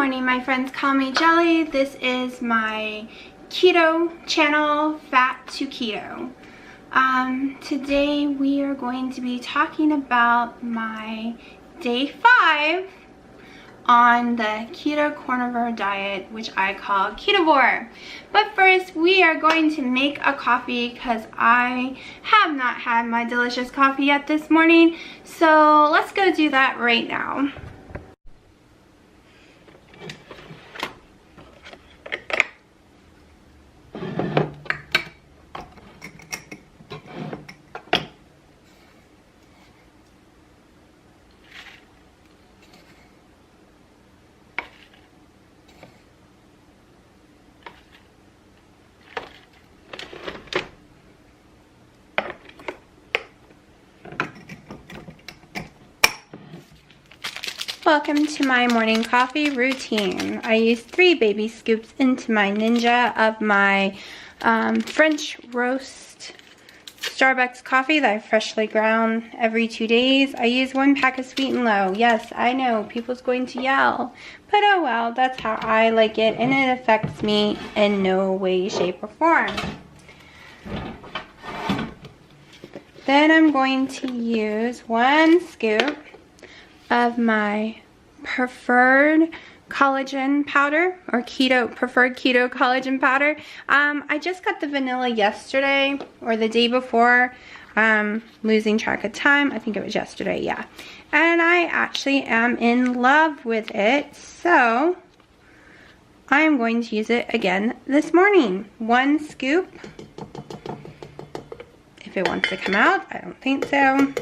morning, my friends. Call me Jelly. This is my keto channel, Fat to Keto. Today we are going to be talking about my day 5 on the Keto Carnivore diet, which I call Ketovore. But first, we are going to make a coffee because I have not had my delicious coffee yet this morning. So let's go do that right now. Welcome to my morning coffee routine. I use 3 baby scoops into my Ninja of my French roast Starbucks coffee that I freshly ground every 2 days. I use 1 pack of Sweet and Low. Yes, I know, people's going to yell, but oh well, that's how I like it, and it affects me in no way, shape, or form. Then I'm going to use 1 scoop of my preferred collagen powder, or preferred keto collagen powder. I just got the vanilla yesterday or the day before. Losing track of time. I think it was yesterday, yeah. And I actually am in love with it, so I am going to use it again this morning. 1 scoop. If it wants to come out, I don't think so.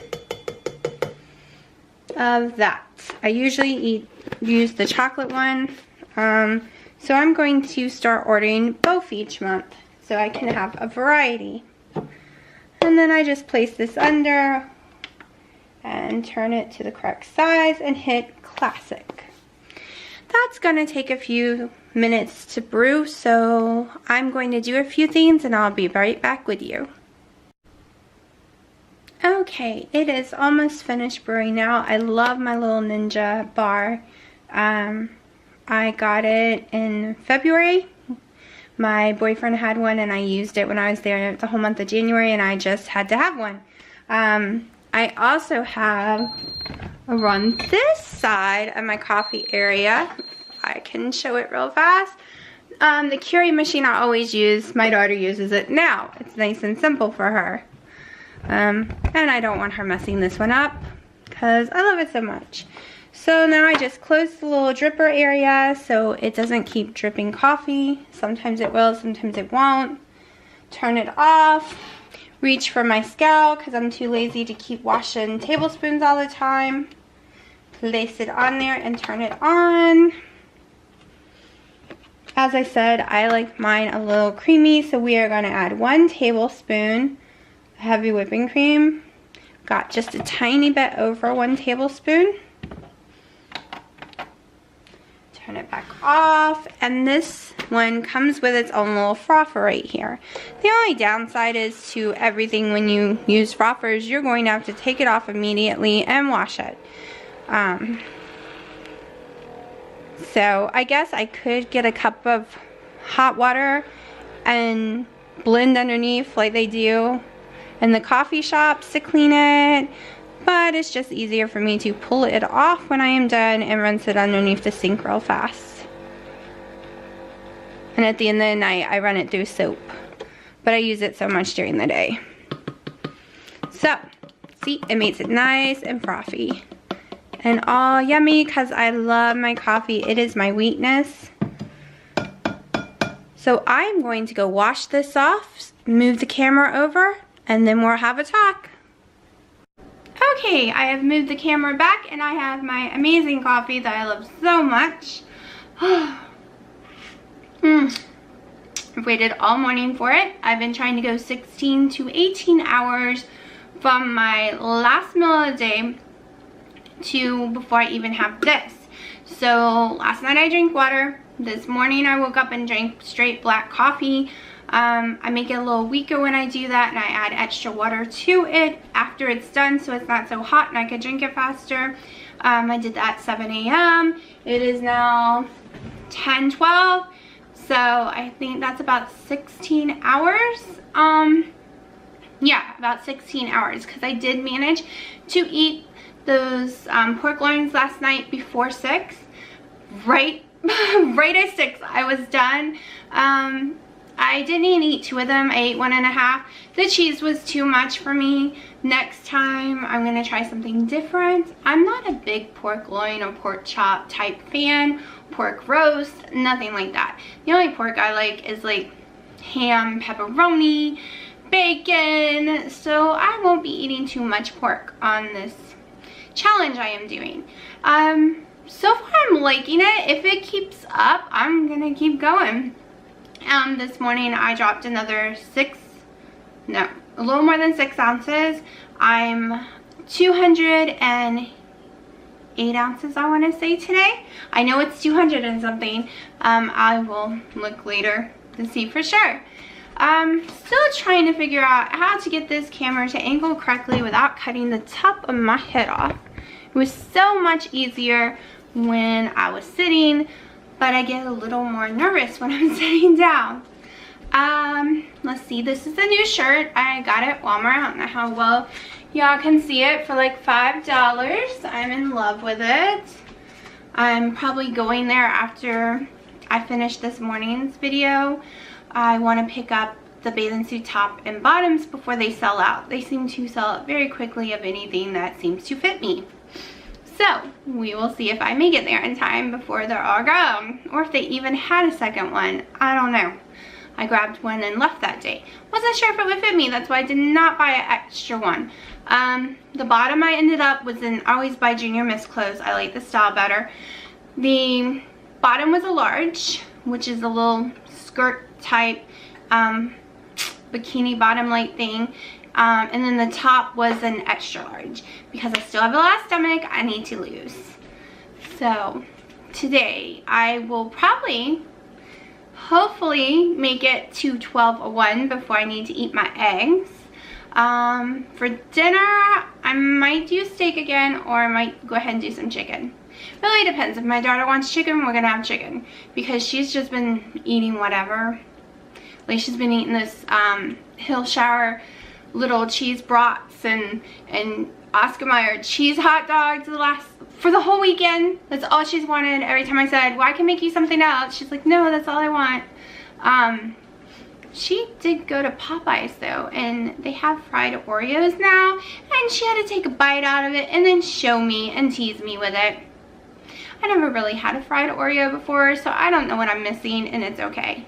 Of that. I usually use the chocolate one, so I'm going to start ordering both each month so I can have a variety. And then I just place this under and turn it to the correct size and hit classic. That's going to take a few minutes to brew, so I'm going to do a few things and I'll be right back with you. Okay, it is almost finished brewing now. I love my little Ninja bar. I got it in February. My boyfriend had one and I used it when I was there the whole month of January, and I just had to have one. I also have on this side of my coffee area, I can show it real fast. The Keurig machine I always use, my daughter uses it now. It's nice and simple for her. And I don't want her messing this one up because I love it so much. So now I just close the little dripper area so it doesn't keep dripping coffee. Sometimes it will, sometimes it won't. Turn it off. Reach for my scale because I'm too lazy to keep washing tablespoons all the time. Place it on there and turn it on. As I said, I like mine a little creamy, so we are going to add 1 tablespoon heavy whipping cream. Got just a tiny bit over 1 tablespoon. Turn it back off, and this one comes with its own little frother right here. The only downside is to everything when you use frothers, you're going to have to take it off immediately and wash it. So I guess I could get a cup of hot water and blend underneath like they do in the coffee shops to clean it, but it's just easier for me to pull it off when I am done and rinse it underneath the sink real fast. And at the end of the night, I run it through soap, but I use it so much during the day. So, see, it makes it nice and frothy and all yummy because I love my coffee. It is my weakness. So I'm going to go wash this off, move the camera over, and then we'll have a talk. Okay, I have moved the camera back and I have my amazing coffee that I love so much. I've waited all morning for it. I've been trying to go 16 to 18 hours from my last meal of the day to before I even have this. So last night I drank water. This morning I woke up and drank straight black coffee. I make it a little weaker when I do that, and I add extra water to it after it's done so it's not so hot and I can drink it faster. I did that at 7 a.m. It is now 10, 12. So I think that's about 16 hours. Yeah, about 16 hours, because I did manage to eat those pork loins last night before 6. Right at 6 I was done. I didn't even eat 2 of them. I ate 1.5. The cheese was too much for me. Next time I'm gonna try something different. I'm not a big pork loin or pork chop type fan, pork roast, nothing like that. The only pork I like is like ham, pepperoni, bacon, so I won't be eating too much pork on this challenge I am doing. So far I'm liking it. If it keeps up, I'm gonna keep going. This morning I dropped another a little more than 6 ounces. I'm 208 ounces, I want to say, today. I know it's 200 and something. I will look later to see for sure. Still trying to figure out how to get this camera to angle correctly without cutting the top of my head off. It was so much easier when I was sitting, but I get a little more nervous when I'm sitting down. Let's see, this is a new shirt I got at Walmart. I don't know how well y'all can see it, for like $5. I'm in love with it. I'm probably going there after I finish this morning's video. I want to pick up the bathing suit top and bottoms before they sell out. They seem to sell out very quickly of anything that seems to fit me. So we will see if I make it there in time before they're all gone, or if they even had a second one. I don't know. I grabbed one and left that day. Wasn't sure if it would fit me. That's why I did not buy an extra one. The bottom I ended up was in, I always buy Junior Miss clothes. I like the style better. The bottom was a large, which is a little skirt type bikini bottom like thing. And then the top was an extra large, because I still have a lot of stomach I need to lose. So today I will probably, hopefully, make it to 12:01 before I need to eat my eggs. For dinner, I might do steak again, or I might go ahead and do some chicken. Really depends. If my daughter wants chicken, we're gonna have chicken, because she's just been eating whatever. Like, she's been eating this Hill Shower little cheese brats and Oscar Mayer cheese hot dogs for the whole weekend. That's all she's wanted. Every time I said, well, I can make you something else, she's like, no, that's all I want. She did go to Popeyes though, and they have fried Oreos now, and she had to take a bite out of it and then show me and tease me with it. I never really had a fried Oreo before, so I don't know what I'm missing, and it's okay.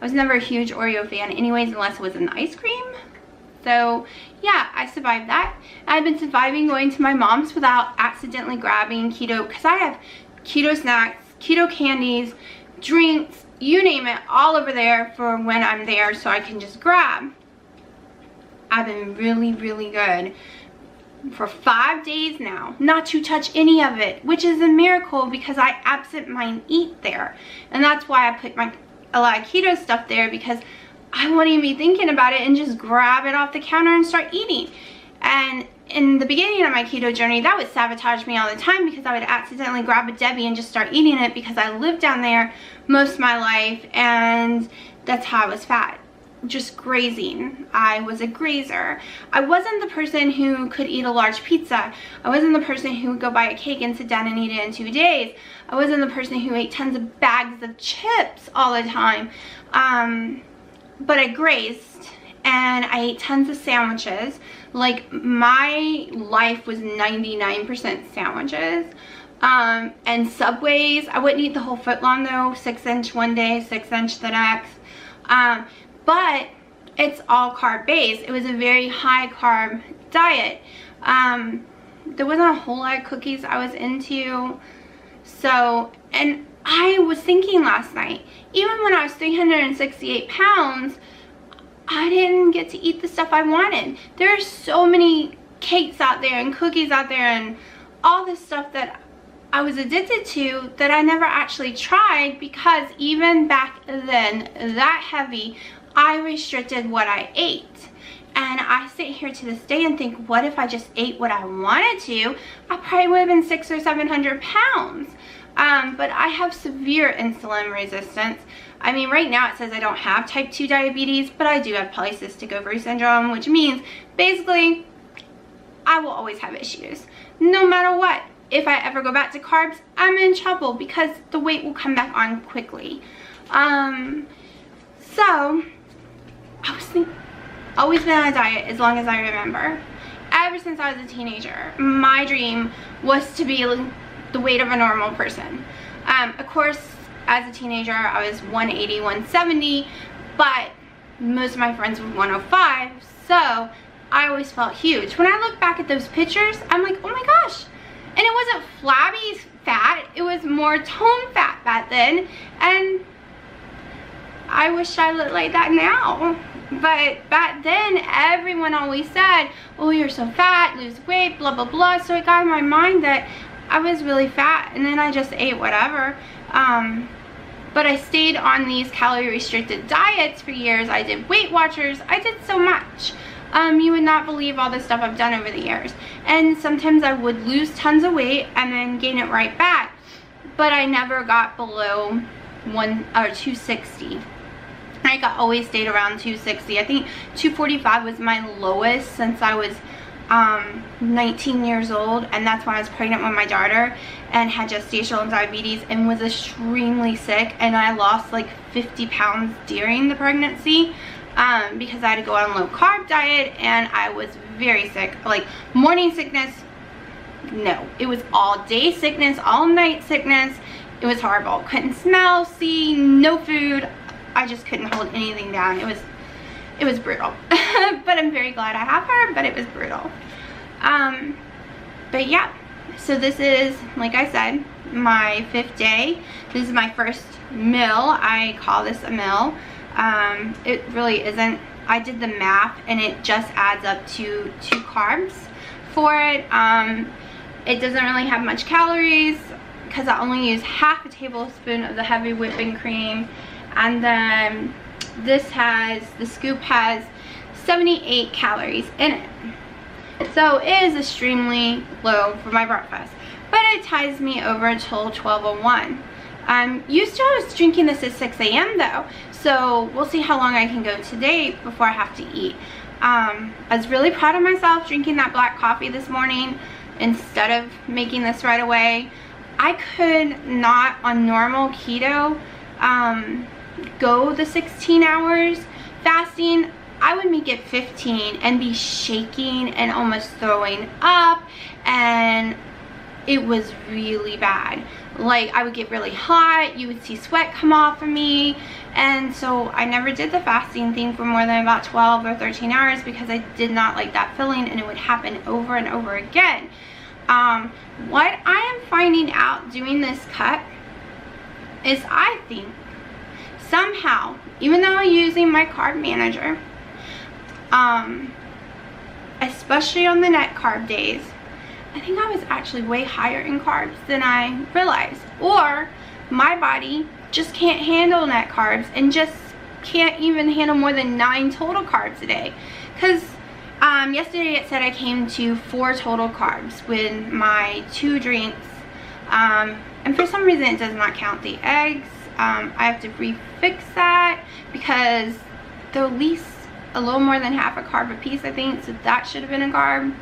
I was never a huge Oreo fan anyways, unless it was an ice cream. So yeah, I survived that. I've been surviving going to my mom's without accidentally grabbing keto, because I have keto snacks, keto candies, drinks, you name it, all over there for when I'm there, so I can just grab. I've been really, really good for 5 days now not to touch any of it, which is a miracle, because I absent-minded eat there. And that's why I put a lot of keto stuff there, because I won't even be thinking about it and just grab it off the counter and start eating. And in the beginning of my keto journey, that would sabotage me all the time, because I would accidentally grab a Debbie and just start eating it, because I lived down there most of my life, and that's how I was fat. Just grazing. I was a grazer. I wasn't the person who could eat a large pizza. I wasn't the person who would go buy a cake and sit down and eat it in 2 days. I wasn't the person who ate tons of bags of chips all the time. But I grazed, and I ate tons of sandwiches. Like, my life was 99% sandwiches. And Subways. I wouldn't eat the whole foot long though. 6-inch one day, 6-inch the next. But it's all carb based. It was a very high carb diet. There wasn't a whole lot of cookies I was into. So, and I was thinking last night, even when I was 368 pounds, I didn't get to eat the stuff I wanted. There are so many cakes out there and cookies out there and all this stuff that I was addicted to that I never actually tried, because even back then, that heavy, I restricted what I ate. And I sit here to this day and think, what if I just ate what I wanted to? I probably would have been 600 or 700 pounds. but I have severe insulin resistance. I mean, right now it says I don't have type 2 diabetes, but I do have polycystic ovary syndrome, which means basically I will always have issues no matter what. If I ever go back to carbs, I'm in trouble because the weight will come back on quickly. So I was thinking, always been on a diet as long as I remember. Ever since I was a teenager, my dream was to be the weight of a normal person. Of course, as a teenager, I was 180, 170, but most of my friends were 105, so I always felt huge. When I look back at those pictures, I'm like, oh my gosh. And it wasn't flabby fat, it was more tone fat back then, and I wish I looked like that now. But back then, everyone always said, oh, you're so fat, lose weight, blah, blah, blah. So it got in my mind that I was really fat, and then I just ate whatever. But I stayed on these calorie-restricted diets for years. I did Weight Watchers. I did so much. You would not believe all the stuff I've done over the years. And sometimes I would lose tons of weight and then gain it right back. But I never got below 260. I always stayed around 260. I think 245 was my lowest since I was 19 years old, and that's when I was pregnant with my daughter and had gestational diabetes and was extremely sick, and I lost like 50 pounds during the pregnancy because I had to go on a low carb diet, and I was very sick. Like morning sickness, no, it was all day sickness, all night sickness. It was horrible. Couldn't smell, see, no food. I just couldn't hold anything down. It was brutal. But I'm very glad I have her, but it was brutal. But yeah, so this is, like I said, my 5th day. This is my first meal. I call this a meal. It really isn't. I did the math and it just adds up to 2 carbs for it. It doesn't really have much calories because I only use half a tablespoon of the heavy whipping cream. And then the scoop has 78 calories in it. So it is extremely low for my breakfast. But it ties me over until 12:01. Used to I was drinking this at 6 a.m. though. So we'll see how long I can go today before I have to eat. I was really proud of myself drinking that black coffee this morning instead of making this right away. I could not on normal keto go the 16 hours fasting. I would make it 15 and be shaking and almost throwing up, and it was really bad. Like I would get really hot, you would see sweat come off of me, and so I never did the fasting thing for more than about 12 or 13 hours because I did not like that feeling, and it would happen over and over again. What I am finding out doing this cut is I think somehow, even though I'm using my carb manager, especially on the net carb days, I think I was actually way higher in carbs than I realized. Or my body just can't handle net carbs and just can't even handle more than 9 total carbs a day. Because yesterday it said I came to 4 total carbs with my 2 drinks. And for some reason it does not count the eggs. I have to refix that because they're at least a little more than half a carb a piece, I think, so that should have been a carb.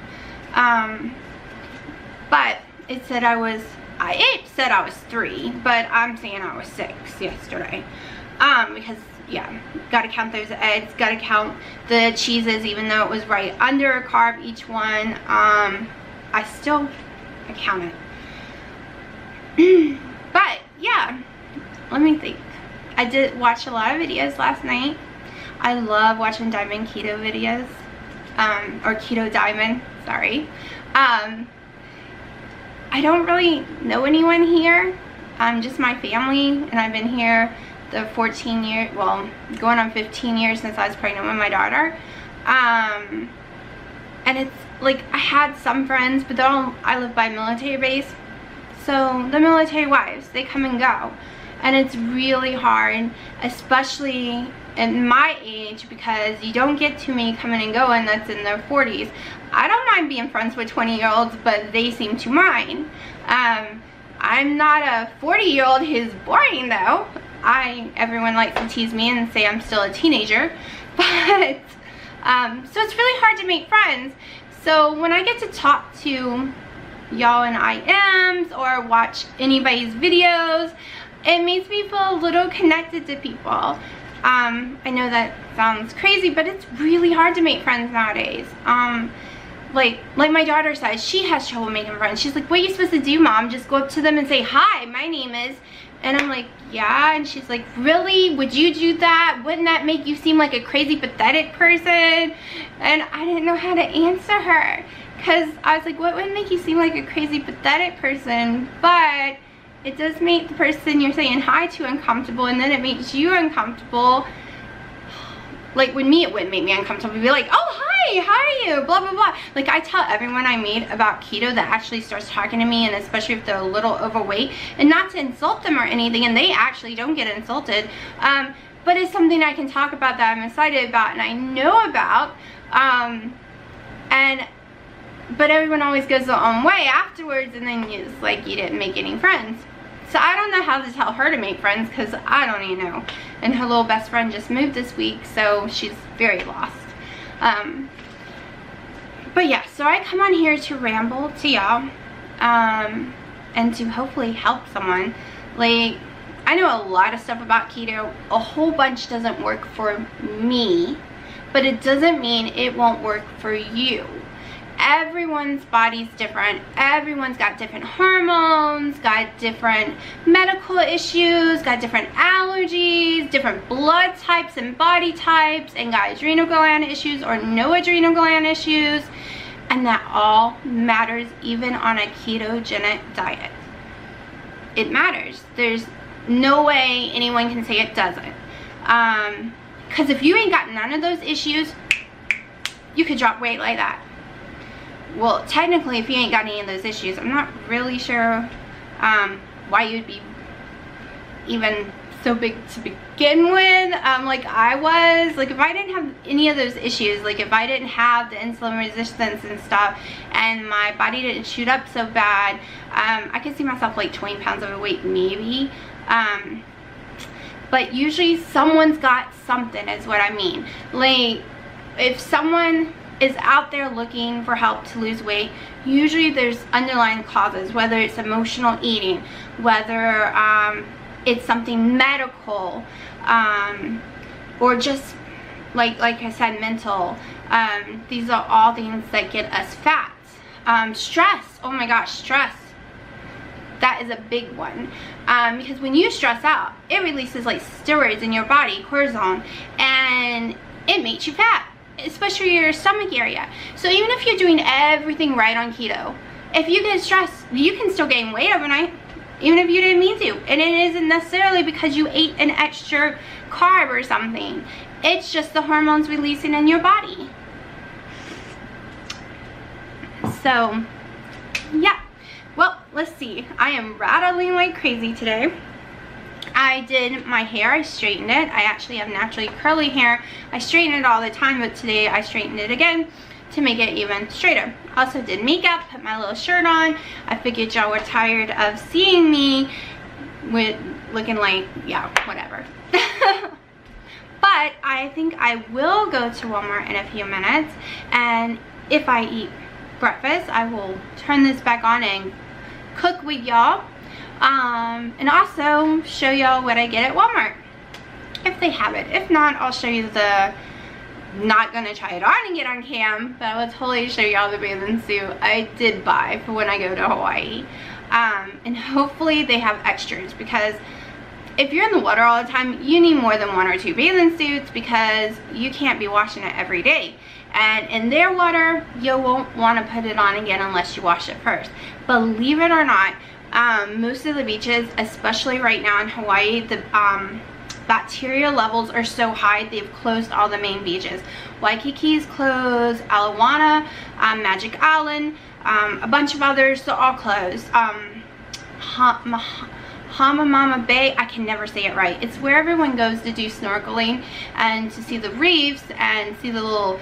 But it said it said I was 3, but I'm saying I was 6 yesterday. Because yeah, gotta count those eggs, gotta count the cheeses, even though it was right under a carb each one. I count it. But yeah, let me think. I did watch a lot of videos last night. I love watching Diamond Keto videos, or Keto Diamond, sorry. I don't really know anyone here, just my family, and I've been here the 14 years, well, going on 15 years since I was pregnant with my daughter. And it's like, I had some friends, but I live by military base, so the military wives, they come and go. And it's really hard, especially in my age, because you don't get too many coming and going that's in their 40s. I don't mind being friends with 20-year-olds, but they seem to mind. I'm not a 40-year-old who's boring though. Everyone likes to tease me and say I'm still a teenager, but so it's really hard to make friends. So when I get to talk to y'all in IMs or watch anybody's videos, it makes me feel a little connected to people. I know that sounds crazy, but it's really hard to make friends nowadays. Like my daughter says, she has trouble making friends. She's like, what are you supposed to do, Mom? Just go up to them and say, hi, my name is, and I'm like, yeah. And she's like, really? Would you do that? Wouldn't that make you seem like a crazy, pathetic person? And I didn't know how to answer her, because I was like, what would make you seem like a crazy, pathetic person? But it does make the person you're saying hi to uncomfortable, and then it makes you uncomfortable. Like with me, it wouldn't make me uncomfortable. It'd be like, oh, hi, how are you? Blah, blah, blah. Like I tell everyone I meet about keto that actually starts talking to me, and especially if they're a little overweight, and not to insult them or anything, and they actually don't get insulted, but it's something I can talk about that I'm excited about and I know about, but everyone always goes their own way afterwards, and then it's like you didn't make any friends. So I don't know how to tell her to make friends, because I don't even know. And her little best friend just moved this week, so she's very lost. But yeah, so I come on here to ramble to y'all, and to hopefully help someone. Like, I know a lot of stuff about keto. A whole bunch doesn't work for me, but it doesn't mean it won't work for you. Everyone's body's different. Everyone's got different hormones, got different medical issues, got different allergies, different blood types and body types, and got adrenal gland issues or no adrenal gland issues. And that all matters even on a ketogenic diet. It matters. There's no way anyone can say it doesn't. Because if you ain't got none of those issues, you could drop weight like that. Well, technically, if you ain't got any of those issues, I'm not really sure why you'd be even so big to begin with. Like I was, like if I didn't have any of those issues, like if I didn't have the insulin resistance and stuff, and my body didn't shoot up so bad, I could see myself like 20 pounds overweight maybe. But usually someone's got something is what I mean. Like if someone is out there looking for help to lose weight, usually there's underlying causes, whether it's emotional eating, whether it's something medical, or just like I said, mental. These are all things that get us fat. Stress, oh my gosh, stress. That is a big one, because when you stress out, it releases like steroids in your body, cortisol, and it makes you fat, especially your stomach area. So even if you're doing everything right on keto, if you get stressed, you can still gain weight overnight, even if you didn't mean to. And it isn't necessarily because you ate an extra carb or something. It's just the hormones releasing in your body. So yeah, well, let's see. I am rattling like crazy today. I did my hair, I straightened it. I actually have naturally curly hair. I straighten it all the time, but today I straightened it again to make it even straighter. Also did makeup, put my little shirt on. I figured y'all were tired of seeing me with looking like, yeah, whatever. But I think I will go to Walmart in a few minutes, and if I eat breakfast, I will turn this back on and cook with y'all. And also show y'all what I get at Walmart, if they have it. If not, I'll show you the, not gonna try it on and get on cam, but I will totally show y'all the bathing suit I did buy for when I go to Hawaii. And hopefully they have extras, because if you're in the water all the time, you need more than 1 or 2 bathing suits, because you can't be washing it every day. And in their water, you won't want to put it on again unless you wash it first. Believe it or not, most of the beaches, especially right now in Hawaii, the bacteria levels are so high, they've closed all the main beaches. Waikiki's closed, Alawana, Magic Island, a bunch of others, they're all closed. Hamamama Bay, I can never say it right. It's where everyone goes to do snorkeling and to see the reefs and see the little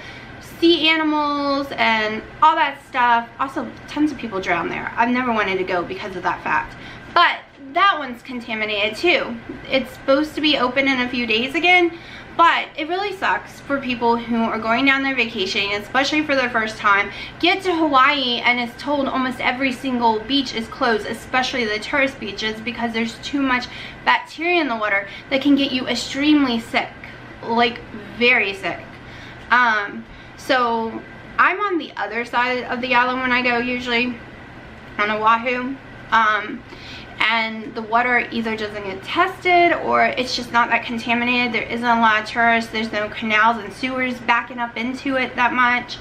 sea animals and all that stuff. Also, tons of people drown there. I've never wanted to go because of that fact. but that one's contaminated too. It's supposed to be open in a few days again, but it really sucks for people who are going down there vacationing, especially for their first time, get to Hawaii and is told almost every single beach is closed, especially the tourist beaches, because there's too much bacteria in the water that can get you extremely sick, like very sick. So I'm on the other side of the island when I go, usually on Oahu. And the water either doesn't get tested or it's just not that contaminated. There isn't a lot of tourists. There's no canals and sewers backing up into it that much.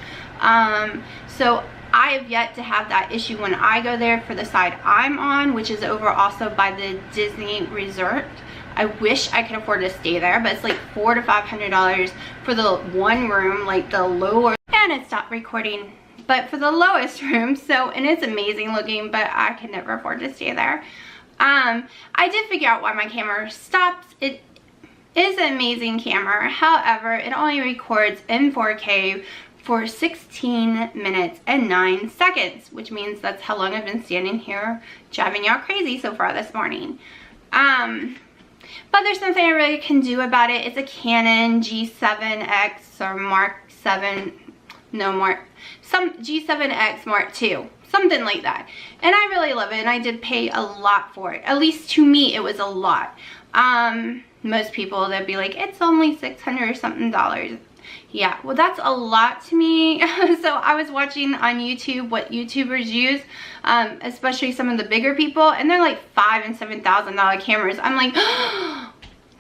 So I have yet to have that issue when I go there for the side I'm on, which is over also by the Disney Resort. I wish I could afford to stay there, but it's like $400 to $500 for the one room, like the lower, and it stopped recording, but for the lowest room. So, and it's amazing looking, but I can never afford to stay there. I did figure out why my camera stopped. It is an amazing camera. However, it only records in 4K for 16 minutes and 9 seconds, which means that's how long I've been standing here driving y'all crazy so far this morning. But there's something I really can do about it. It's a Canon G7X or Mark 7, no, some G7X Mark II. Something like that, and I really love it, and I did pay a lot for it. At least to me it was a lot. Most people, they'd be like, it's only $600 or something dollars. Yeah, well, that's a lot to me. So I was watching on YouTube what YouTubers use, especially some of the bigger people, and they're like $5,000 and $7,000 cameras. I'm like, oh,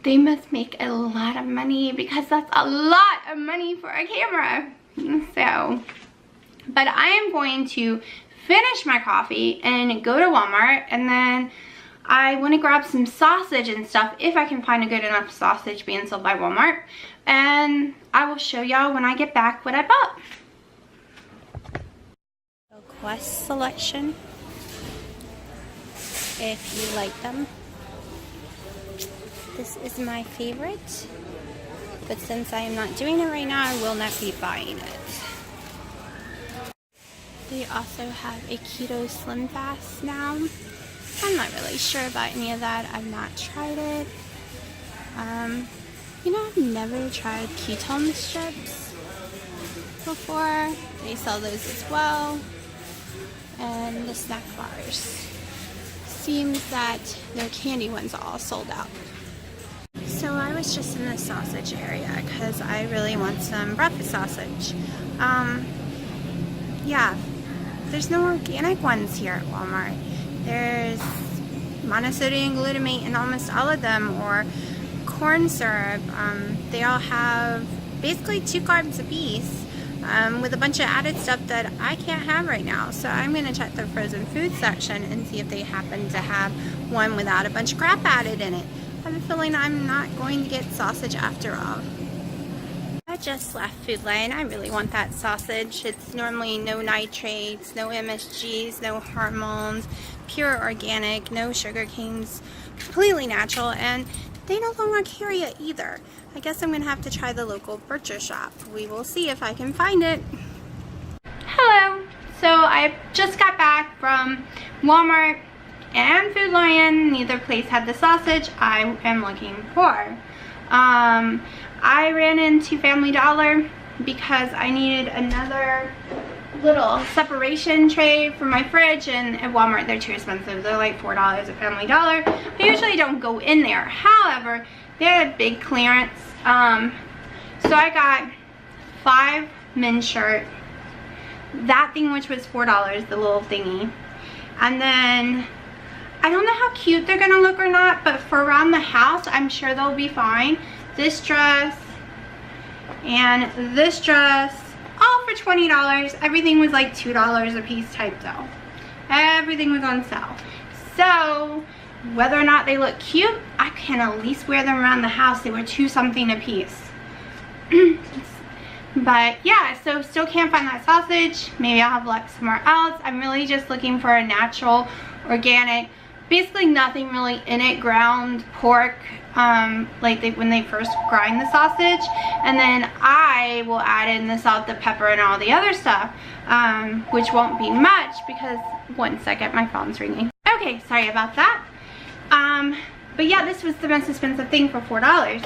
they must make a lot of money, because that's a lot of money for a camera. So, but I am going to finish my coffee and go to Walmart, and then I want to grab some sausage and stuff if I can find a good enough sausage being sold by Walmart, and I will show y'all when I get back what I bought. Quest selection, if you like them. This is my favorite, but since I am not doing it right now, I will not be buying it. They also have a keto slim fast now. I'm not really sure about any of that. I've not tried it. You know, I've never tried ketone strips before. They sell those as well. And the snack bars. Seems that their candy ones are all sold out. So I was just in the sausage area because I really want some breakfast sausage. Yeah. There's no organic ones here at Walmart. There's monosodium glutamate in almost all of them, or corn syrup. They all have basically 2 carbs apiece, with a bunch of added stuff that I can't have right now. So I'm going to check the frozen food section and see if they happen to have one without a bunch of crap added in it. I have a feeling I'm not going to get sausage after all. I just left Food Lion. I really want that sausage. It's normally no nitrates, no MSGs, no hormones, pure organic, no sugar canes, completely natural, and they no longer carry it either. I guess I'm going to have to try the local butcher shop. We will see if I can find it. Hello. So I just got back from Walmart and Food Lion. Neither place had the sausage I am looking for. I ran into Family Dollar because I needed another little separation tray for my fridge, and at Walmart they're too expensive. They're like $4 at Family Dollar. I usually don't go in there. However, they had a big clearance. So I got 5 men's shirt. That thing, which was $4, the little thingy. And then I don't know how cute they're gonna look or not, but for around the house, I'm sure they'll be fine. This dress and this dress, all for $20. Everything was like $2 a piece type though. Everything was on sale. So whether or not they look cute, I can at least wear them around the house. They were $2 something a piece. But yeah, so still can't find that sausage. Maybe I'll have luck somewhere else. I'm really just looking for a natural, organic, basically nothing really in it, ground pork, like when they first grind the sausage, and then I will add in the salt, the pepper, and all the other stuff, which won't be much because, one second, my phone's ringing. Okay, sorry about that. But yeah, this was the most expensive thing for $4.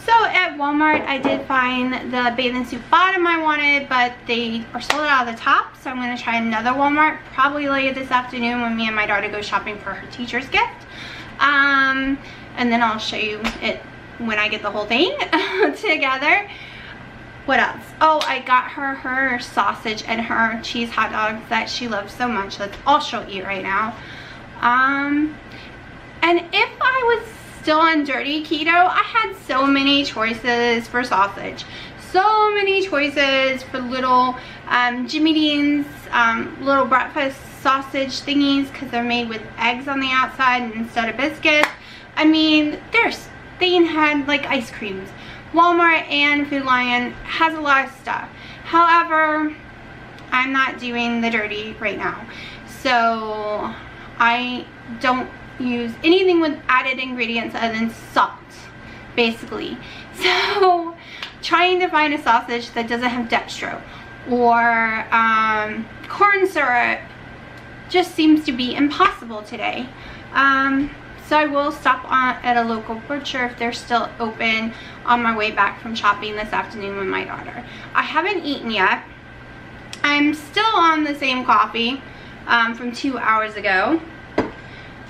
So at Walmart, I did find the bathing suit bottom I wanted, but they are sold out of the top. So I'm going to try another Walmart probably later this afternoon when me and my daughter go shopping for her teacher's gift. And then I'll show you it when I get the whole thing together. What else? Oh, I got her sausage and her cheese hot dogs that she loves so much. That's all she'll eat right now. And if I was still on dirty keto, I had so many choices for sausage. So many choices for little Jimmy Dean's little breakfast sausage thingies, because they're made with eggs on the outside instead of biscuits. I mean, they had like ice creams. Walmart and Food Lion has a lot of stuff. However, I'm not doing the dirty right now. So I don't use anything with added ingredients other than salt, basically. So trying to find a sausage that doesn't have dextro or corn syrup just seems to be impossible today. So I will stop at a local butcher if they're still open on my way back from shopping this afternoon with my daughter. I haven't eaten yet. I'm still on the same coffee from 2 hours ago.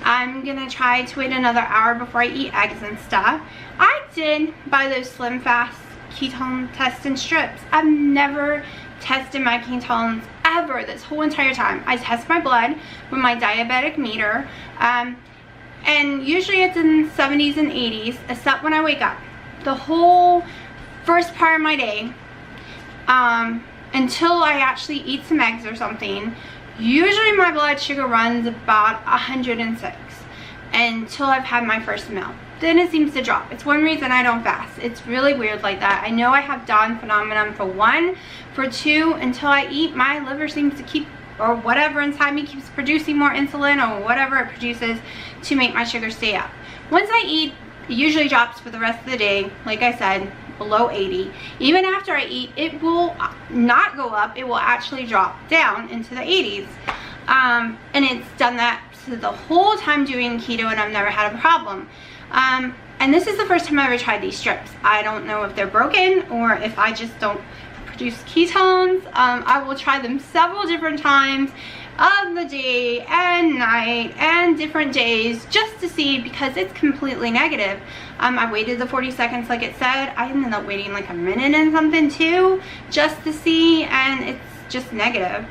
I'm gonna try to wait another hour before I eat eggs and stuff. I did buy those Slim Fast ketone testing strips. I've never tested my ketones ever this whole entire time. I test my blood with my diabetic meter, and usually it's in the 70s and 80s, except when I wake up. The whole first part of my day, until I actually eat some eggs or something, usually my blood sugar runs about 106 until I've had my first meal. Then it seems to drop. It's one reason I don't fast. It's really weird like that. I know I have Dawn phenomenon for one. For two, until I eat, my liver seems to keep, or whatever inside me keeps producing more insulin or whatever it produces to make my sugar stay up. Once I eat, it usually drops for the rest of the day, like I said, below 80. Even after I eat, it will not go up. It will actually drop down into the 80s. And it's done that the whole time doing keto, and I've never had a problem. And this is the first time I ever tried these strips. I don't know if they're broken or if I just don't produce ketones. I will try them several different times of the day and night and different days just to see, because it's completely negative. I waited the 40 seconds like it said. I ended up waiting like a minute and something too, just to see, and it's just negative.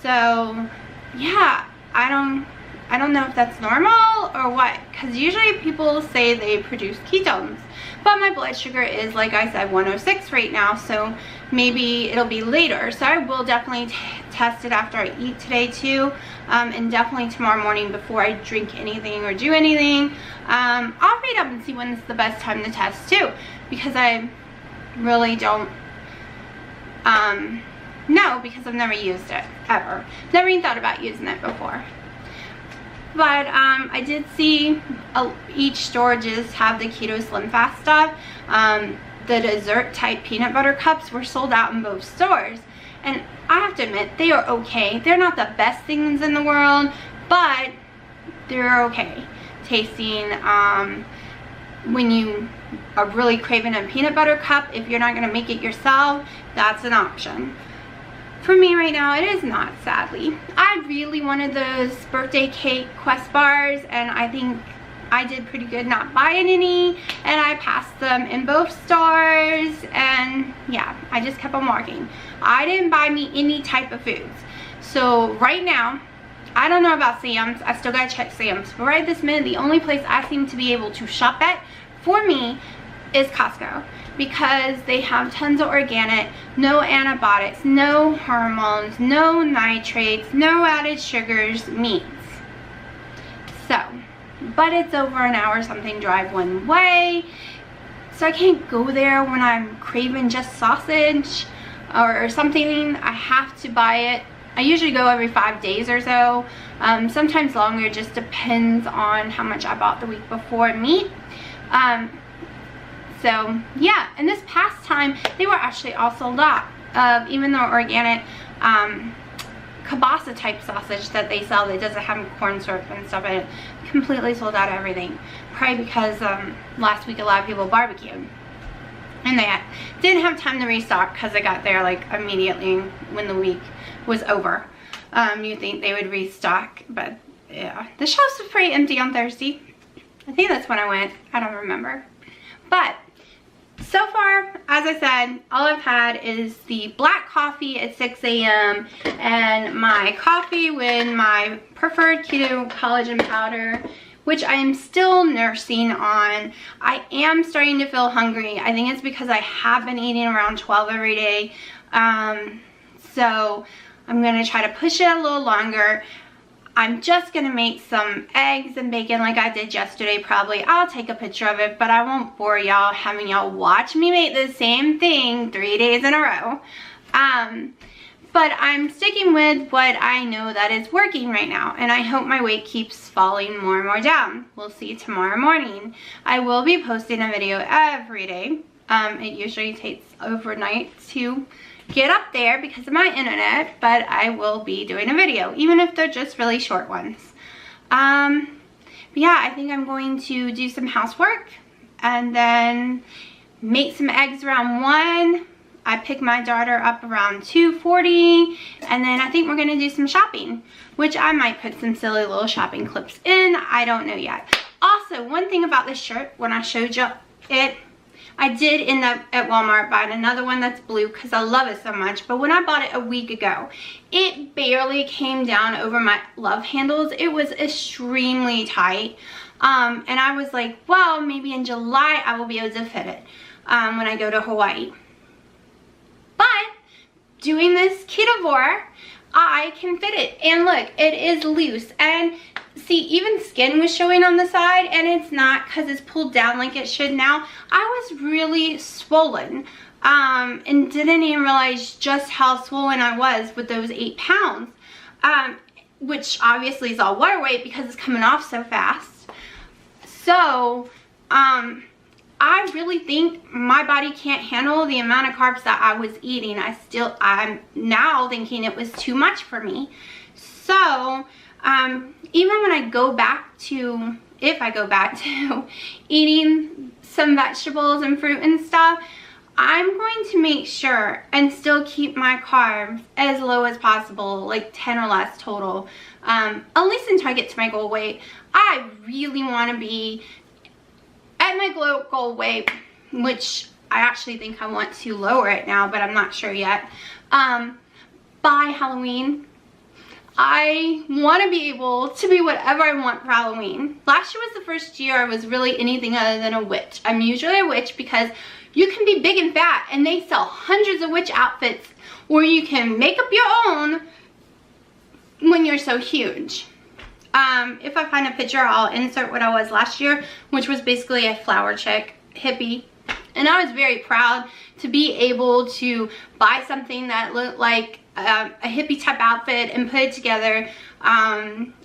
So yeah, I don't know if that's normal or what, because usually people say they produce ketones, but my blood sugar is, like I said, 106 right now, so maybe it'll be later. So I will definitely test it after I eat today too, and definitely tomorrow morning before I drink anything or do anything. I'll read up and see when it's the best time to test too, because I really don't know, because I've never used it ever. Never even thought about using it before. But I did see each store just have the Keto Slim Fast stuff. The dessert type peanut butter cups were sold out in both stores. And I have to admit, they are okay. They're not the best things in the world, but they're okay tasting. When you are really craving a peanut butter cup, if you're not going to make it yourself, that's an option. For me right now, it is not, sadly. I really wanted those birthday cake Quest bars, and I think I did pretty good not buying any, and I passed them in both stores, and yeah, I just kept on walking. I didn't buy me any type of foods. So right now, I don't know about Sam's. I still gotta check Sam's, but right this minute, the only place I seem to be able to shop at for me is Costco, because they have tons of organic, no antibiotics, no hormones, no nitrates, no added sugars, meats. So, but it's over an hour something drive one way, so I can't go there when I'm craving just sausage or something. I have to buy it. I usually go every 5 days or so, sometimes longer, just depends on how much I bought the week before meat. So yeah, and this past time they were actually all sold out of even the organic kielbasa type sausage that they sell that doesn't have corn syrup and stuff in it. Completely sold out of everything. Probably because last week a lot of people barbecued. And they didn't have time to restock because they got there like immediately when the week was over. You think they would restock, but yeah. The shelves were pretty empty on Thursday. I think that's when I went. I don't remember. But so far, as I said, all I've had is the black coffee at 6 a.m. and my coffee with my preferred keto collagen powder, which I am still nursing on. I am starting to feel hungry. I think it's because I have been eating around 12 every day. So I'm gonna try to push it a little longer. I'm just gonna make some eggs and bacon like I did yesterday probably. I'll take a picture of it, but I won't bore y'all having y'all watch me make the same thing 3 days in a row. But I'm sticking with what I know that is working right now, and I hope my weight keeps falling more and more down. We'll see tomorrow morning. I will be posting a video every day. It usually takes overnight to get up there because of my internet, but I will be doing a video, even if they're just really short ones. But yeah, I think I'm going to do some housework and then make some eggs around 1. I pick my daughter up around 2:40, and then I think we're gonna do some shopping, which I might put some silly little shopping clips in. I don't know yet. Also, one thing about this shirt, when I showed you it, I did end up at Walmart buying another one that's blue because I love it so much, but when I bought it a week ago, it barely came down over my love handles. It was extremely tight, and I was like, well, maybe in July I will be able to fit it when I go to Hawaii. But doing this ketovore, I can fit it. And look, it is loose. And see, even skin was showing on the side, and it's not because it's pulled down like it should now. I was really swollen and didn't even realize just how swollen I was with those 8 pounds, which obviously is all water weight because it's coming off so fast. So, I really think my body can't handle the amount of carbs that I was eating. I'm now thinking it was too much for me. So, even when I go back to, if I go back to eating some vegetables and fruit and stuff, I'm going to make sure and still keep my carbs as low as possible, like 10 or less total, at least until I get to my goal weight. I really want to be at my goal weight, which I actually think I want to lower it now, but I'm not sure yet. By Halloween, I want to be able to be whatever I want for Halloween. Last year was the first year I was really anything other than a witch. I'm usually a witch because you can be big and fat, and they sell hundreds of witch outfits, or you can make up your own when you're so huge. If I find a picture, I'll insert what I was last year, which was basically a flower chick hippie. And I was very proud to be able to buy something that looked like a hippie type outfit and put it together,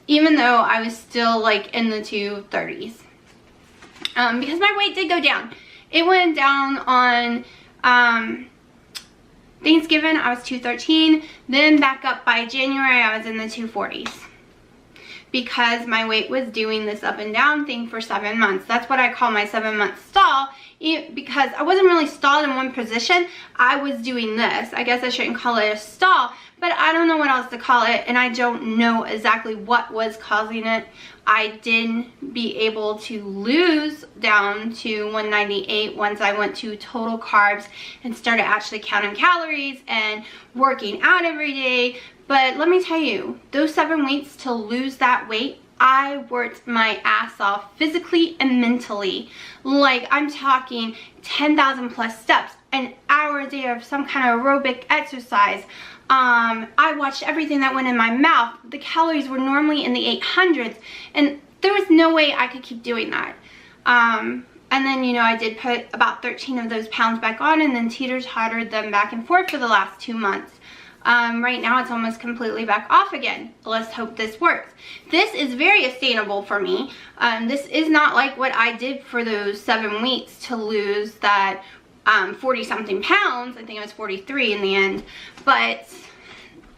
even though I was still like in the 230s. Because my weight did go down. It went down on Thanksgiving, I was 213. Then back up by January, I was in the 240s. Because my weight was doing this up and down thing for 7 months. That's what I call my 7-month stall, because I wasn't really stalled in one position. I was doing this. I guess I shouldn't call it a stall, but I don't know what else to call it, and I don't know exactly what was causing it. I did be able to lose down to 198 once I went to total carbs and started actually counting calories and working out every day. But let me tell you, those 7 weeks to lose that weight, I worked my ass off physically and mentally. Like, I'm talking 10,000 plus steps, an hour a day of some kind of aerobic exercise. I watched everything that went in my mouth. The calories were normally in the 800s, and there was no way I could keep doing that. And then, you know, I did put about 13 of those pounds back on and then teeter-tottered them back and forth for the last 2 months. Right now it's almost completely back off again. Let's hope this works. This is very sustainable for me. This is not like what I did for those 7 weeks to lose that 40 something pounds. I think it was 43 in the end, but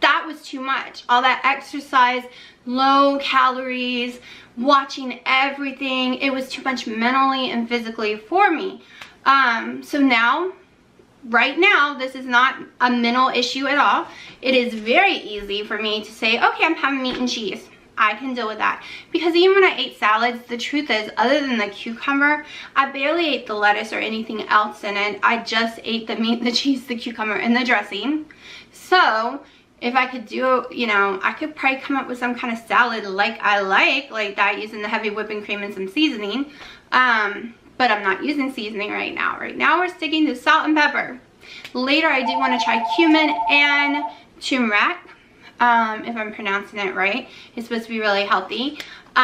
that was too much. All that exercise, low calories, watching everything. It was too much mentally and physically for me. So now, right now, this is not a mental issue at all. It is very easy for me to say, okay, I'm having meat and cheese. I can deal with that. Because even when I ate salads, the truth is, other than the cucumber, I barely ate the lettuce or anything else in it. I just ate the meat, the cheese, the cucumber, and the dressing. So if I could do, you know, I could probably come up with some kind of salad like I like that, using the heavy whipping cream and some seasoning. But I'm not using seasoning right now. Right now we're sticking to salt and pepper. Later I do want to try cumin and turmeric, if I'm pronouncing it right. It's supposed to be really healthy. But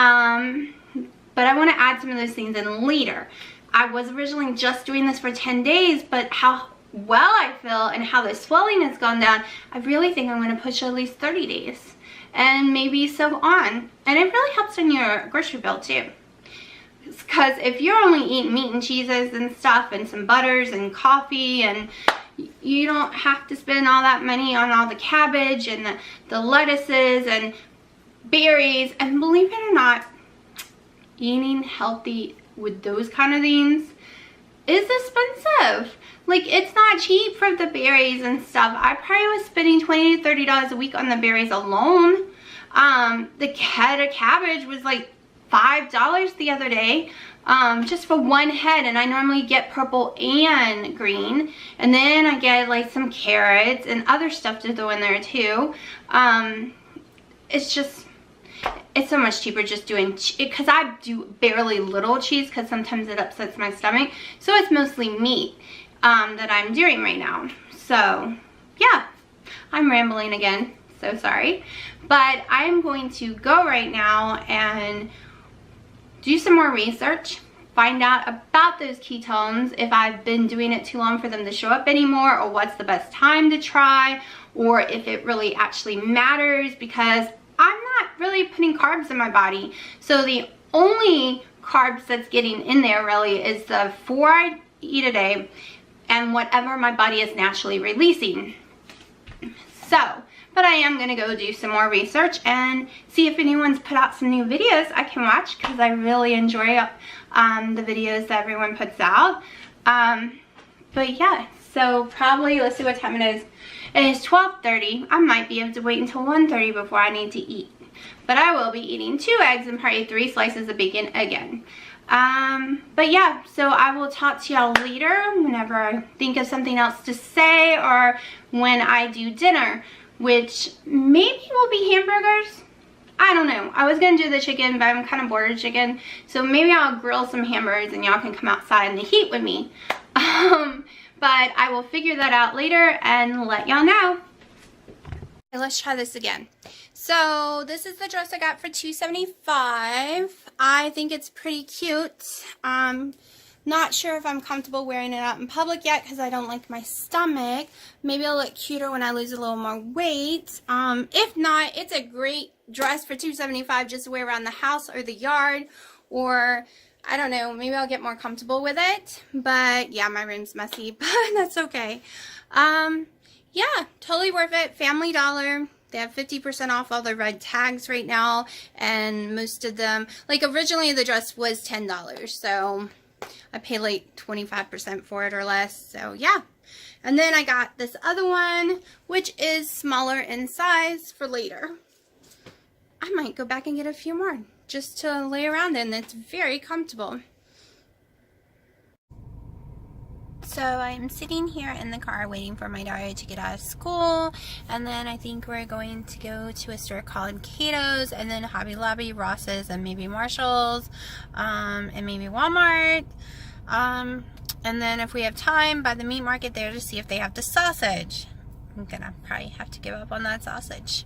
I want to add some of those things in later. I was originally just doing this for 10 days, but how well I feel and how the swelling has gone down, I really think I'm going to push at least 30 days. And maybe so on. And it really helps in your grocery bill too. Because if you're only eating meat and cheeses and stuff and some butters and coffee, and you don't have to spend all that money on all the cabbage and the lettuces and berries. And believe it or not, eating healthy with those kind of things is expensive. Like, it's not cheap for the berries and stuff. I probably was spending $20 to $30 a week on the berries alone. The head of cabbage was like $5 the other day, just for one head, and I normally get purple and green, and then I get like some carrots and other stuff to throw in there too. It's so much cheaper just doing it, because I do barely little cheese because sometimes it upsets my stomach, so it's mostly meat that I'm doing right now. So yeah, I'm rambling again, so sorry, but I'm going to go right now and do some more research, find out about those ketones, if I've been doing it too long for them to show up anymore, or what's the best time to try, or if it really actually matters, because I'm not really putting carbs in my body. So the only carbs that's getting in there really is the 4 I eat a day and whatever my body is naturally releasing. So, but I am going to go do some more research and see if anyone's put out some new videos I can watch, because I really enjoy the videos that everyone puts out. But yeah, so probably, let's see what time it is. It is 12:30. I might be able to wait until 1:30 before I need to eat. But I will be eating 2 eggs and probably 3 slices of bacon again. But yeah, so I will talk to y'all later whenever I think of something else to say, or when I do dinner, which maybe will be hamburgers. I don't know. I was going to do the chicken, but I'm kind of bored of chicken. So maybe I'll grill some hamburgers and y'all can come outside in the heat with me. But I will figure that out later and let y'all know. Okay, let's try this again. So this is the dress I got for $275. I think it's pretty cute. Not sure if I'm comfortable wearing it out in public yet because I don't like my stomach. Maybe I'll look cuter when I lose a little more weight. If not, it's a great dress for $275 just to wear around the house or the yard, or I don't know, maybe I'll get more comfortable with it. But yeah, my room's messy, but that's okay. Yeah, totally worth it. Family Dollar. They have 50% off all the red tags right now, and most of them, like originally the dress was $10, so I paid like 25% for it or less, so yeah. And then I got this other one, which is smaller in size for later. I might go back and get a few more just to lay around in. It's very comfortable. So I'm sitting here in the car waiting for my daughter to get out of school, and then I think we're going to go to a store called Keto's, and then Hobby Lobby, Ross's, and maybe Marshall's, and maybe Walmart, and then if we have time, by the meat market there to see if they have the sausage. I'm gonna probably have to give up on that sausage.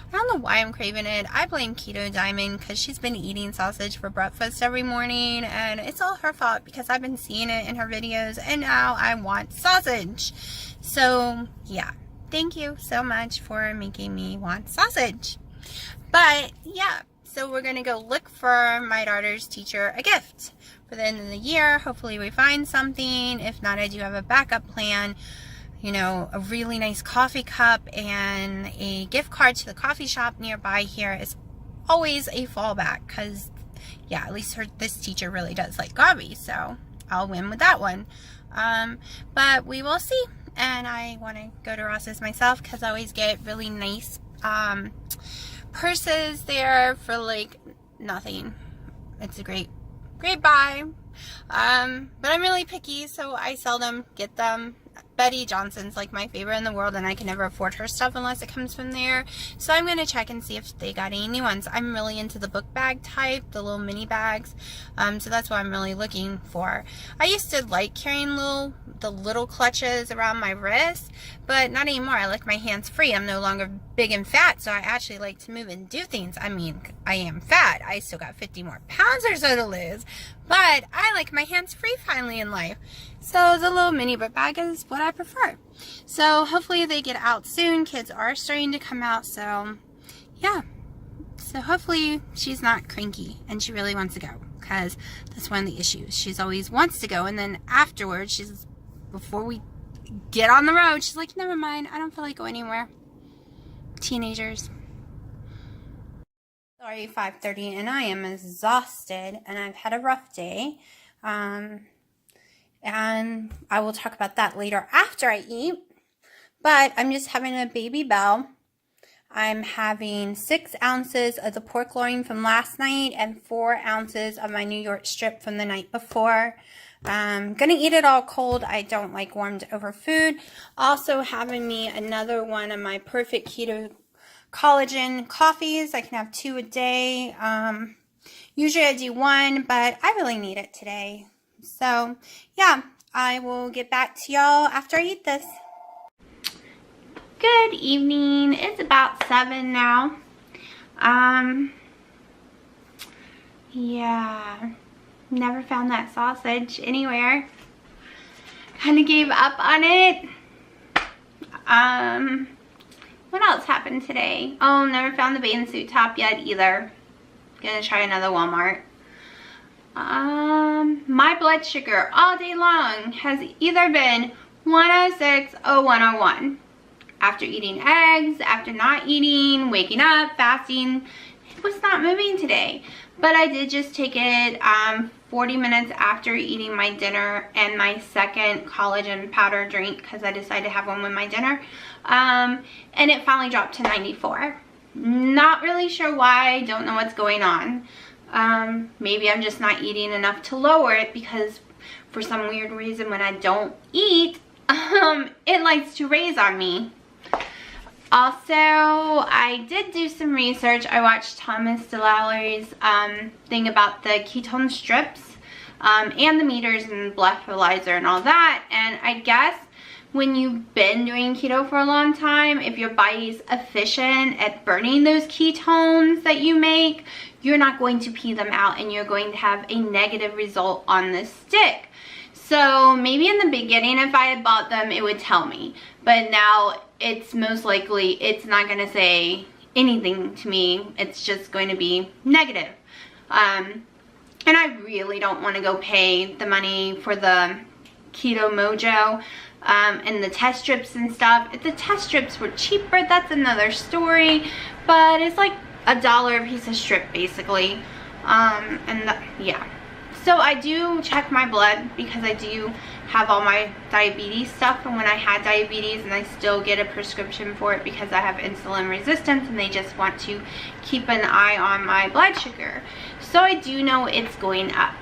I don't know why I'm craving it. I blame Keto Diamond because she's been eating sausage for breakfast every morning, and it's all her fault because I've been seeing it in her videos, and now I want sausage. So yeah, thank you so much for making me want sausage. But yeah, so we're gonna go look for my daughter's teacher a gift for the end of the year. Hopefully we find something. If not, I do have a backup plan. you know, a really nice coffee cup and a gift card to the coffee shop nearby here is always a fallback, because yeah, at least this teacher really does like coffee, so I'll win with that one. But we will see. And I want to go to Ross's myself because I always get really nice purses there for like nothing. It's a great buy. But I'm really picky, so I seldom get them. Betty Johnson's like my favorite in the world, and I can never afford her stuff unless it comes from there. So I'm going to check and see if they got any new ones. I'm really into the book bag type, the little mini bags. So that's what I'm really looking for. I used to like carrying the little clutches around my wrist, but not anymore. I like my hands free. I'm no longer big and fat, so I actually like to move and do things. I mean, I am fat. I still got 50 more pounds or so to lose, but I like my hands free finally in life. So the little mini book bag is what I prefer. So hopefully they get out soon. Kids are starting to come out, so yeah. So hopefully she's not cranky and she really wants to go, because that's one of the issues. She's always wants to go, and then afterwards, before we get on the road, she's like, never mind, I don't feel like going anywhere. Teenagers. Sorry, 5:30, and I am exhausted, and I've had a rough day. And I will talk about that later after I eat. But I'm just having a baby bell. I'm having 6 ounces of the pork loin from last night and 4 ounces of my New York strip from the night before. I'm going to eat it all cold. I don't like warmed over food. Also having me another one of my perfect keto collagen coffees. I can have 2 a day. Usually I do 1, but I really need it today. So, yeah, I will get back to y'all after I eat this. Good evening. It's about 7 now. Yeah, never found that sausage anywhere. Kind of gave up on it. What else happened today? Oh, never found the bathing suit top yet either. Gonna try another Walmart. My blood sugar all day long has either been 106 or 101. After eating eggs, after not eating, waking up, fasting, it was not moving today. But I did just take it 40 minutes after eating my dinner and my second collagen powder drink, because I decided to have one with my dinner. And it finally dropped to 94. Not really sure why, don't know what's going on. Maybe I'm just not eating enough to lower it, because for some weird reason when I don't eat, it likes to raise on me. Also, I did do some research. I watched Thomas DeLaury's thing about the ketone strips and the meters and breathalyzer and all that, and I guess when you've been doing keto for a long time, if your body's efficient at burning those ketones that you make, you're not going to pee them out and you're going to have a negative result on the stick. So maybe in the beginning, if I had bought them, it would tell me. But now it's most likely, it's not going to say anything to me. It's just going to be negative. And I really don't want to go pay the money for the Keto Mojo and the test strips and stuff. If the test strips were cheaper, that's another story. But it's like $1 a piece of strip, basically. Yeah. So I do check my blood, because I do have all my diabetes stuff from when I had diabetes, and I still get a prescription for it because I have insulin resistance, and they just want to keep an eye on my blood sugar. So I do know it's going up.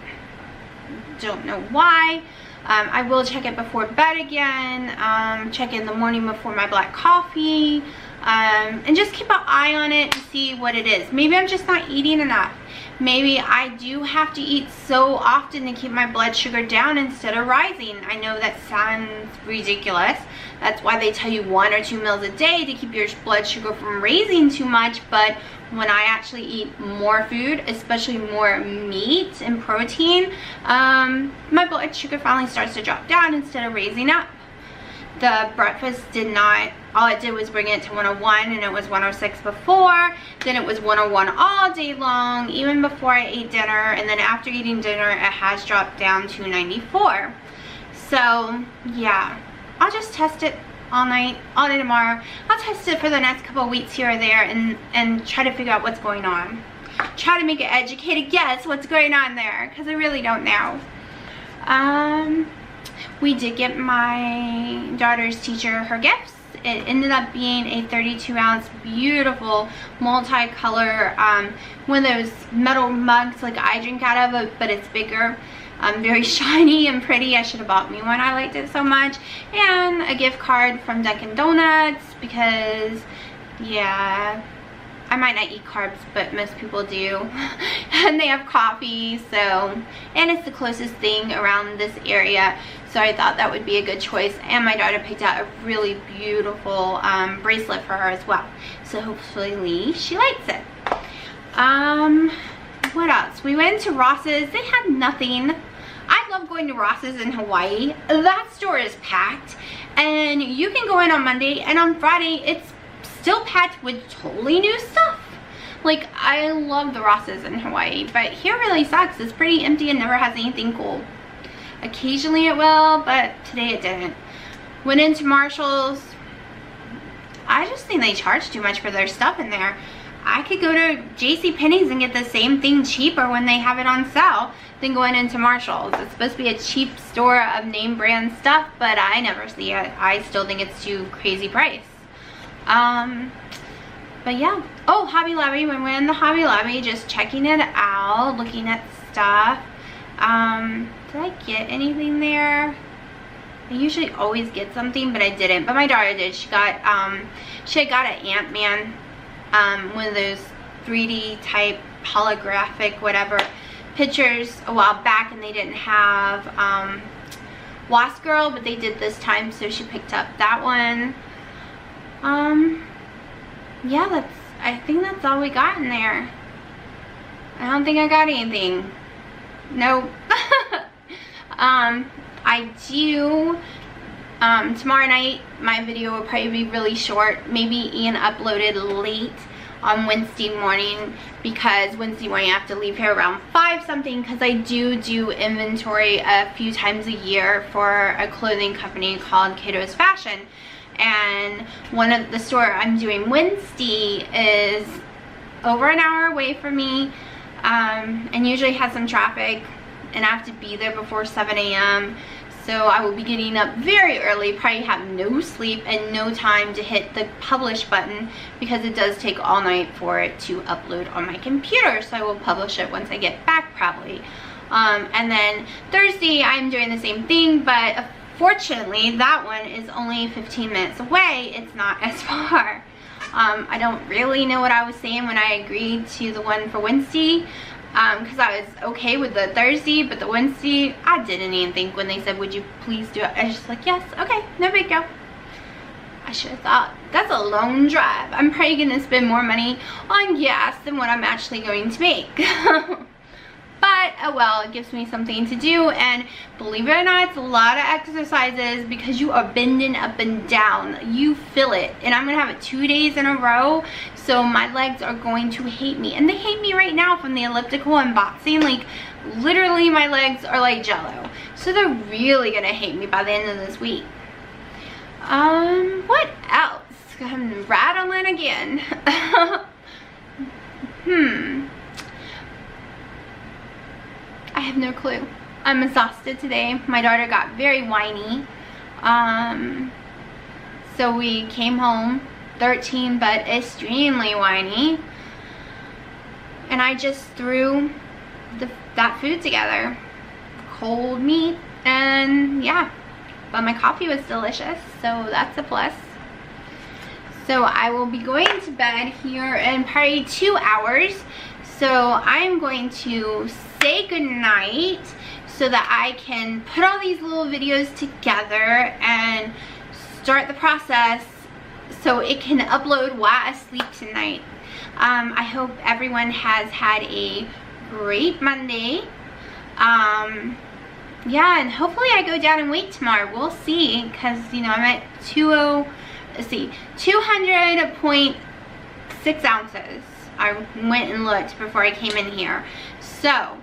Don't know why. I will check it before bed again, check in the morning before my black coffee, and just keep an eye on it to see what it is. Maybe I'm just not eating enough. Maybe I do have to eat so often to keep my blood sugar down instead of rising. I know that sounds ridiculous. That's why they tell you 1 or 2 meals a day to keep your blood sugar from raising too much. But when I actually eat more food, especially more meat and protein, my blood sugar finally starts to drop down instead of raising up. The breakfast did not, all it did was bring it to 101, and it was 106 before. Then it was 101 all day long, even before I ate dinner. And then after eating dinner, it has dropped down to 94. So, yeah, I'll just test it all night, all day tomorrow. I'll test it for the next couple of weeks here or there and try to figure out what's going on. Try to make an educated guess what's going on there, because I really don't know. We did get my daughter's teacher her gifts. It ended up being a 32-ounce beautiful multicolor, one of those metal mugs like I drink out of, but it's bigger. Very shiny and pretty. I should have bought me one. I liked it so much. And a gift card from Dunkin' Donuts, because yeah, I might not eat carbs, but most people do. And they have coffee, so, and it's the closest thing around this area, so I thought that would be a good choice. And my daughter picked out a really beautiful bracelet for her as well, so hopefully she likes it. What else? We went to Ross's. They had nothing. I love going to Ross's in Hawaii. That store is packed, and you can go in on Monday, and on Friday it's still packed with totally new stuff. Like, I love the Ross's in Hawaii, but here really sucks. It's pretty empty and never has anything cool. Occasionally it will, but today it didn't. Went into Marshall's. I just think they charge too much for their stuff in there. I could go to JCPenney's and get the same thing cheaper when they have it on sale than going into Marshall's. It's supposed to be a cheap store of name brand stuff, but I never see it. I still think it's too crazy price. But yeah. Oh, Hobby Lobby. We went in the Hobby Lobby, just checking it out, looking at stuff. Did I get anything there? I usually always get something, but I didn't. But my daughter did. She got, she had got an Ant-Man, one of those 3D type holographic whatever pictures a while back, and they didn't have Wasp Girl, but they did this time, so she picked up that one. Yeah, I think that's all we got in there. I don't think I got anything. Nope. I do, tomorrow night my video will probably be really short. Maybe Ian uploaded late on Wednesday morning, because Wednesday morning I have to leave here around 5 something, because I do inventory a few times a year for a clothing company called Keto's Fashion. And one of the store I'm doing Wednesday is over an hour away from me, and usually has some traffic, and I have to be there before 7 a.m. So I will be getting up very early, probably have no sleep and no time to hit the publish button, because it does take all night for it to upload on my computer. So I will publish it once I get back probably. And then Thursday I'm doing the same thing, but fortunately that one is only 15 minutes away. It's not as far. I don't really know what I was saying when I agreed to the one for Wednesday, because I was okay with the Thursday, but the Wednesday I didn't even think when they said, would you please do it? I was just like, yes, okay, no big deal. I should have thought, that's a long drive. I'm probably gonna spend more money on gas than what I'm actually going to make. But oh well, it gives me something to do, and believe it or not, it's a lot of exercises, because you are bending up and down. You feel it, and I'm gonna have it 2 days in a row, so my legs are going to hate me, and they hate me right now from the elliptical and boxing. Like, literally my legs are like jello, so they're really gonna hate me by the end of this week. What else? I'm rattling again. I have no clue. I'm exhausted today. My daughter got very whiny. So we came home, 13 but extremely whiny. And I just threw that food together. Cold meat, and yeah. But my coffee was delicious, so that's a plus. So I will be going to bed here in probably 2 hours. So I'm going to say goodnight so that I can put all these little videos together and start the process so it can upload while I sleep tonight. I hope everyone has had a great Monday. Yeah, and hopefully I go down in weight tomorrow. We'll see, because you know I'm at 200.6 ounces. I went and looked before I came in here. So,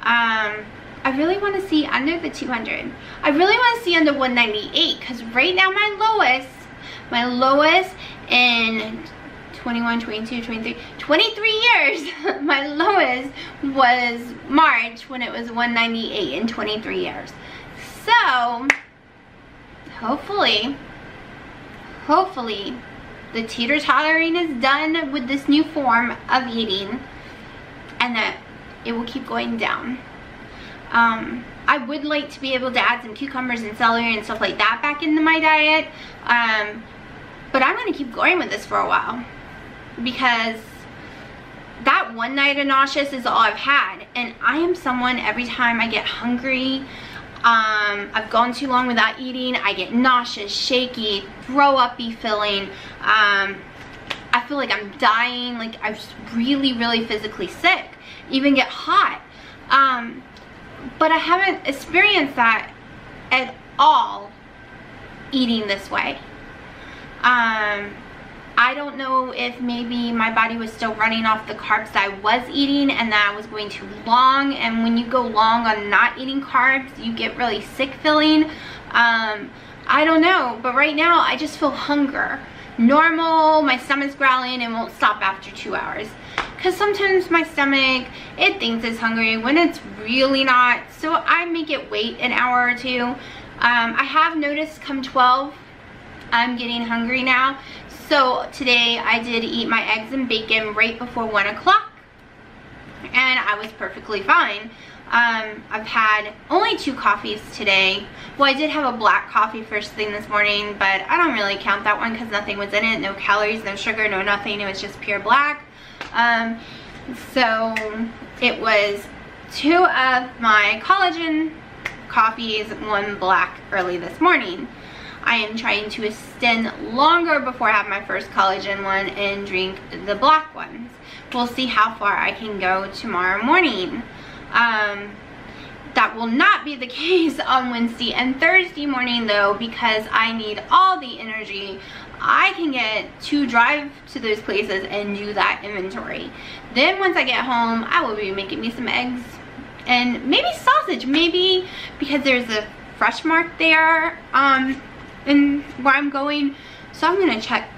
I really want to see under the 200. I really want to see under 198, because right now my lowest My lowest in 21, 22, 23, 23 years. My lowest was March when it was 198 in 23 years. So hopefully the teeter-tottering is done with this new form of eating and that it will keep going down. I would like to be able to add some cucumbers and celery and stuff like that back into my diet, but I'm going to keep going with this for a while because that one night of nauseous is all I've had, and I am someone, every time I get hungry, I've gone too long without eating, I get nauseous, shaky, throw up-y feeling. I feel like I'm dying, like I'm really physically sick, even get hot. But I haven't experienced that at all eating this way. I don't know if maybe my body was still running off the carbs that I was eating and that I was going too long, and when you go long on not eating carbs you get really sick feeling. I don't know, but right now I just feel hunger. Normal, my stomach's growling and won't stop after 2 hours. Because sometimes my stomach, it thinks it's hungry when it's really not. So I make it wait an hour or two. I have noticed come 12, I'm getting hungry now. So today I did eat my eggs and bacon right before 1 o'clock. And I was perfectly fine. I've had only 2 coffees today. Well, I did have a black coffee first thing this morning, but I don't really count that one because nothing was in it. No calories, no sugar, no nothing. It was just pure black. So it was 2 of my collagen coffees, 1 black early this morning. I am trying to extend longer before I have my first collagen one and drink the black ones. We'll see how far I can go tomorrow morning. That will not be the case on Wednesday and Thursday morning though, because I need all the energy I can get to drive to those places and do that inventory. Then once I get home, I will be making me some eggs and maybe sausage, maybe because there's a Fresh Mark there in where I'm going. So I'm gonna check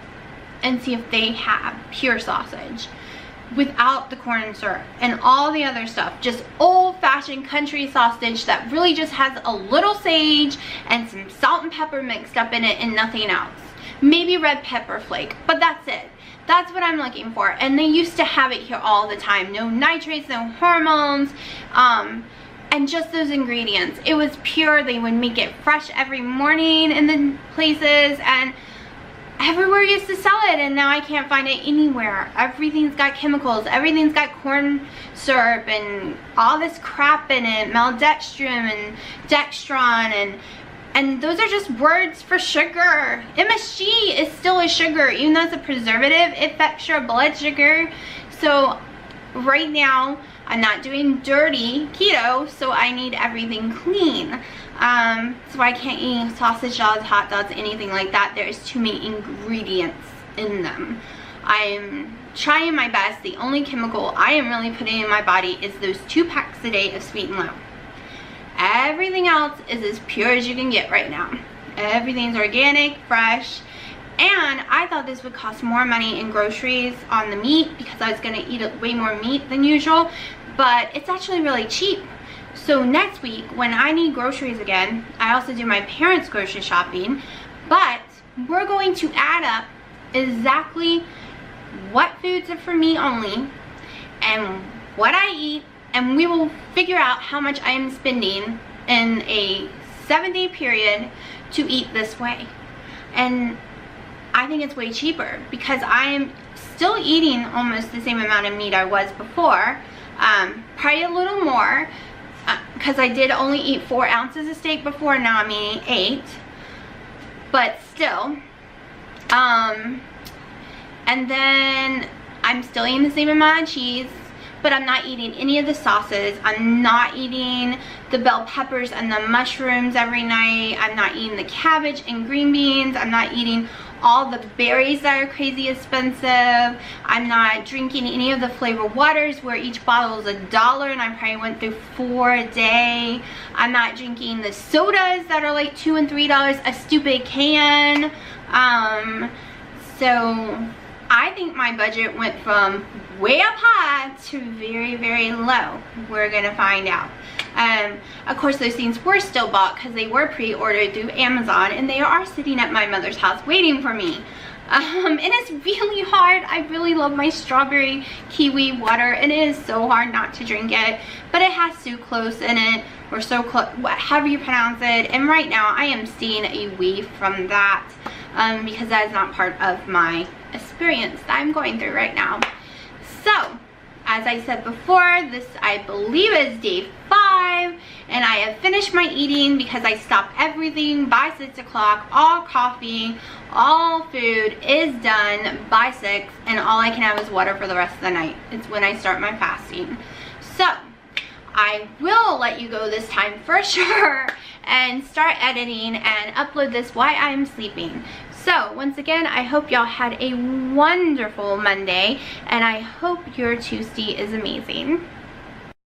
and see if they have pure sausage without the corn syrup and all the other stuff, just old-fashioned country sausage that really just has a little sage and some salt and pepper mixed up in it and nothing else. Maybe red pepper flake, but that's it. That's what I'm looking for, and they used to have it here all the time. No nitrates, no hormones, and just those ingredients. It was pure. They would make it fresh every morning in the places, and everywhere used to sell it, and now I can't find it anywhere. Everything's got chemicals, everything's got corn syrup and all this crap in it, maltodextrin and dextron, and those are just words for sugar. MSG is still a sugar, even though it's a preservative, it affects your blood sugar. So right now I'm not doing dirty keto, so I need everything clean. So I can't eat sausage, dogs, hot dogs, anything like that. There's too many ingredients in them. I'm trying my best. The only chemical I am really putting in my body is those 2 packs a day of sweet and low. Everything else is as pure as you can get right now. Everything's organic, fresh, and I thought this would cost more money in groceries on the meat because I was going to eat way more meat than usual, but it's actually really cheap. So next week, when I need groceries again, I also do my parents' grocery shopping, but we're going to add up exactly what foods are for me only and what I eat, and we will figure out how much I am spending in a 7-day period to eat this way. And I think it's way cheaper because I am still eating almost the same amount of meat I was before, probably a little more, because I did only eat 4 ounces of steak before, now I'm eating 8, but still. And then I'm still eating the same amount of cheese, but I'm not eating any of the sauces. I'm not eating the bell peppers and the mushrooms every night. I'm not eating the cabbage and green beans. I'm not eating all the berries that are crazy expensive. I'm not drinking any of the flavored waters where each bottle is $1 and I probably went through 4 a day. I'm not drinking the sodas that are like $2 and $3 a stupid can. So I think my budget went from way up high to very, very low. We're gonna find out. Of course, those things were still bought because they were pre-ordered through Amazon, and they are sitting at my mother's house waiting for me. And it's really hard. I really love my strawberry kiwi water, and it is so hard not to drink it, but it has sucrose in it, or however you pronounce it, and right now I am seeing a weave from that because that is not part of my experience that I'm going through right now. So as I said before, this I believe is day 5, and I have finished my eating because I stopped everything by 6 o'clock. All coffee, all food is done by 6, and all I can have is water for the rest of the night. It's when I start my fasting. So I will let you go this time for sure and start editing and upload this while I'm sleeping. So once again, I hope y'all had a wonderful Monday, and I hope your Tuesday is amazing.